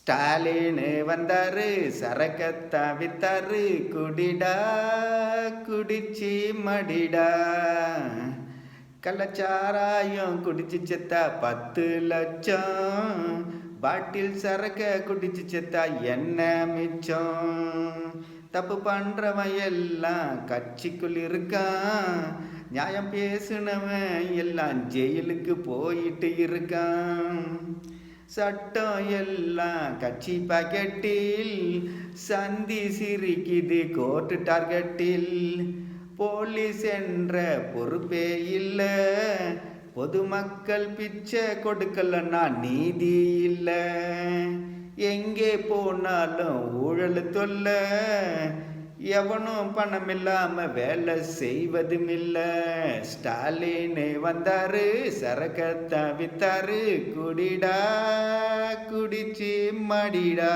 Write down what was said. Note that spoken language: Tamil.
ஸ்டாலின் வந்தாரு, சரக்கத்தான் வித்தாரு, குடிடா குடிச்சி மடிடா. கள்ளச்சாராயம் குடிச்சு செத்தா 10 லட்சம், பாட்டில் சரக்க குடிச்சு செத்தா என்ன மிச்சம். தப்பு பண்றவன் எல்லாம் கட்சிக்குள் இருக்கான், நியாயம் பேசுனவன் எல்லாம் ஜெயிலுக்கு போயிட்டு இருக்கான். சட்டம் எல்லாம் கட்சி பாக்கெட்டில், சந்தி சிரிக்குது கோர்ட்டு டார்கெட்டில். போலீஸ் என்ற பொறுப்பே இல்ல, பொதுமக்கள் பிச்சை கொடுக்கலன்னா நீதி இல்ல. எங்கே போனாலும் ஊழல் தொல்ல, எவனும் பணம் இல்லாம வேலை செய்வதும் இல்ல. ஸ்டாலின் வந்தாரு, சரக்கத்தான் வித்தாரு, குடிடா குடிச்சு மடிடா.